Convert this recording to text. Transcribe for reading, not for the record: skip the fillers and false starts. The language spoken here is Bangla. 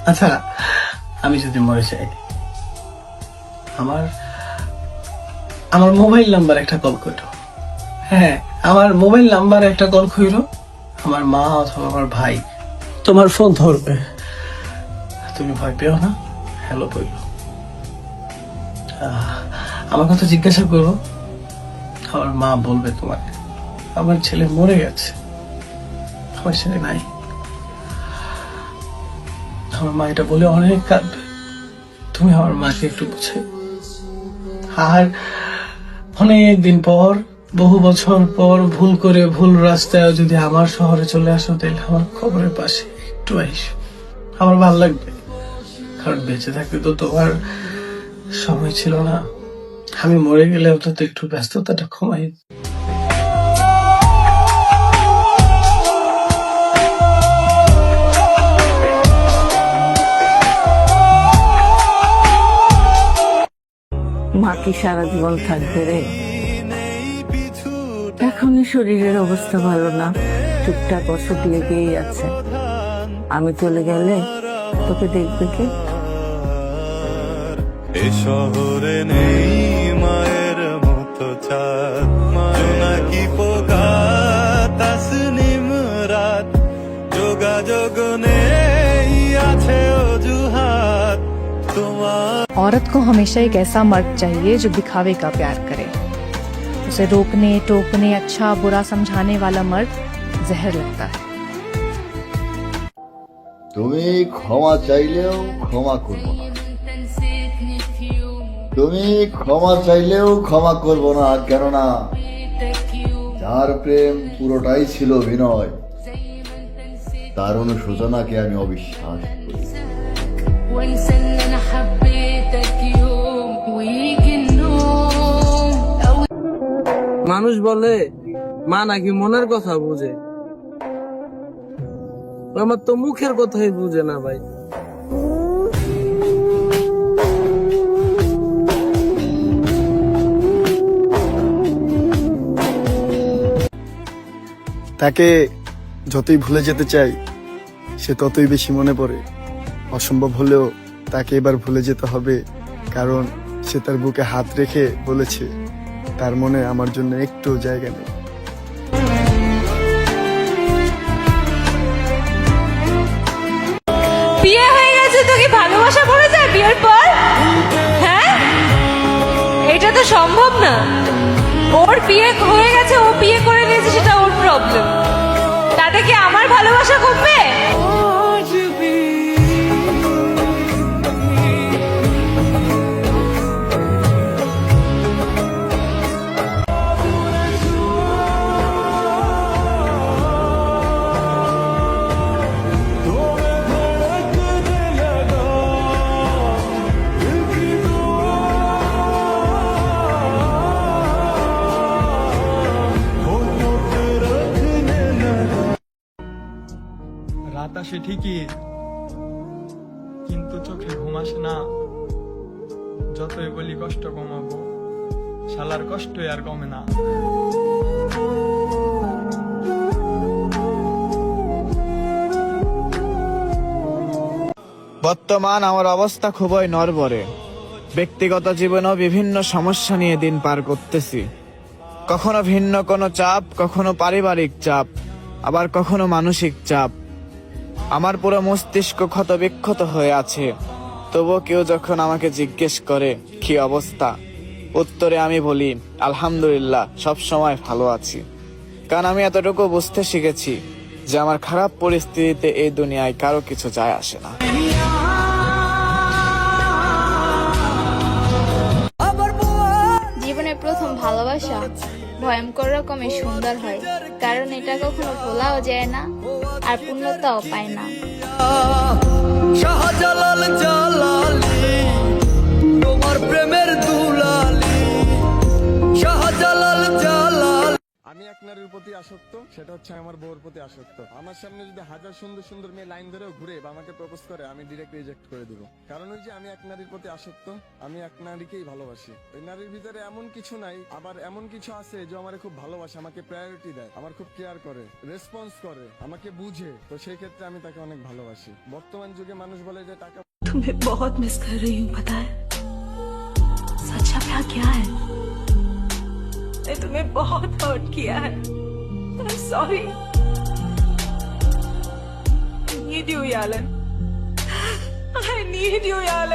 আচ্ছা, আমি যদি মরে যাই, আমার আমার মোবাইল নাম্বার একটা কল করো। হ্যাঁ, আমার মোবাইল নাম্বার একটা কল কইরো। আমার মা অথবা আমার ভাই তোমার ফোন ধরবে। তুমি ভয় পেও না, হ্যালো কইরো। আমার কথা জিজ্ঞাসা করো। আমার মা বলবে তোমাকে আমার ছেলে মরে গেছে, আমার ছেলে নাই। আমার মা এটা বলে অনেক কাঁদবে। তুমি আমার মাকে একটু বুঝে। আর অনেক দিন পর, বহু বছর পর ভুল করে ভুল রাস্তায় যদি আমার শহরে চলে আসো, তাহলে আমার খবরের পাশে একটু আইসো, আমার ভালো লাগবে। কারণ বেঁচে থাকতে তো তোমার সময় ছিল না। আমি মরে গেলেও তো একটু ব্যস্ততাটা কমাই। মা কি সারা জীবন থাকবে রে? এখনই শরীরের অবস্থা ভালো না, টুকটাক ওষুধ লেগেই আছে। আমি চলে গেলে তোকে দেখবে কে? এ শহরে নেই মায়ের মতো চাঁদ, জোনাকি পোকা তাসনিম রাত, যোগাযোগ নেই আছে অজুহাত তোমার। औरत को हमेशा एक ऐसा मर्द चाहिए जो दिखावे का प्यार करे। उसे रोकने टोकने अच्छा बुरा समझाने वाला मर्द जहर लगता है। তুমি ক্ষমা চাইলেও ক্ষমা করব না, তুমি ক্ষমা চাইলেও ক্ষমা করব না, কেননা যার প্রেম পুরোটাই ছিল অভিনয়, তার অনুশোচনাকে আমি অবিশ্বাস করি। وانسى ان انا حبيتك يوم ويجي النوم او মানুষ বলে মা নাকি মনের কথা বুঝে, আমার তো মুখের কথাই বুঝে না ভাই। তাকে যতই ভুলে যেতে চাই, সে ততই বেশি মনে পড়ে। অসম্ভব হলেও তাকে এবার ভুলে যেতে হবে, কারণ সে তার বুকে হাত রেখে বলেছে তার মনে আমার জন্য একটু জায়গা নেই। বিয়ে হয়ে গেছে তো কি ভালোবাসা পড়ে যায় বিয়ের পর? হ্যাঁ, এটা তো সম্ভব না। ওর বিয়ে হয়ে গেছে, ও বিয়ে করে নিয়েছে, সেটা ওর প্রবলেম। তাতে কি আমার ভালোবাসা কমবে? রাত আসে ঠিকই, কিন্তু চোখে ঘুম আসে না। যতই বলি কষ্ট কমাবো, শালার কষ্টই আর কমে না। বর্তমান আমার অবস্থা খুবই নড়বড়ে। ব্যক্তিগত জীবনেও বিভিন্ন সমস্যা নিয়ে দিন পার করতেছি। কখনো ভিন্ন কোনো চাপ, কখনো পারিবারিক চাপ, আবার কখনো মানসিক চাপ। আমার পুরো মস্তিষ্ক ক্ষতবিক্ষত হয়ে আছে। তবুও কেউ যখন আমাকে জিজ্ঞেস করে কি অবস্থা, উত্তরে আমি বলি আলহামদুলিল্লাহ, সব সময় ভালো আছি। কারণ আমি এতটুকু বুঝতে শিখেছি যে আমার খারাপ পরিস্থিতিতে এই দুনিয়ায় কারো কিছু যায় আসে না। জীবনের প্রথম ভালোবাসা ভয়ঙ্কর রকমের সুন্দর হয়, কারণ এটা কখনো ভোলাও যায় না আর পূর্ণতাও পায় না। শাহজালাল জালালি তোমার প্রেমের দুলালি, শাহজালাল জালাল। আমি এক নারীর প্রতি আসক্ত, সেটা হচ্ছে আমার বউর প্রতি আসক্ত। আমার সামনে যদি হাজার সুন্দর সুন্দর মেয়ে লাইন ধরেও ঘুরে বা আমাকে প্রপোজ করে, আমি ডিরেক্ট রিজেক্ট করে দিব। কারণ ওই যে আমি এক নারীর প্রতি আসক্ত, আমি এক নারীকেই ভালোবাসি। ওই নারীর ভিতরে এমন কিছু নাই, আবার এমন কিছু আছে যে আমার খুব ভালোবাসে, আমাকে প্রায়োরিটি দেয়, আমার খুব কেয়ার করে, রেসপন্স করে, আমাকে বুঝে। তো সেই ক্ষেত্রে আমি তাকে অনেক ভালোবাসি। বর্তমান যুগে মানুষ বলে যে টাকা। तुम्हें बहुत मिस कर रही हूँ, पता है? सच्चा प्यार क्या है? मैंने तुम्हें बहुत हर्ट किया है। I'm sorry. I need you, Yalan. I need you, Yalan.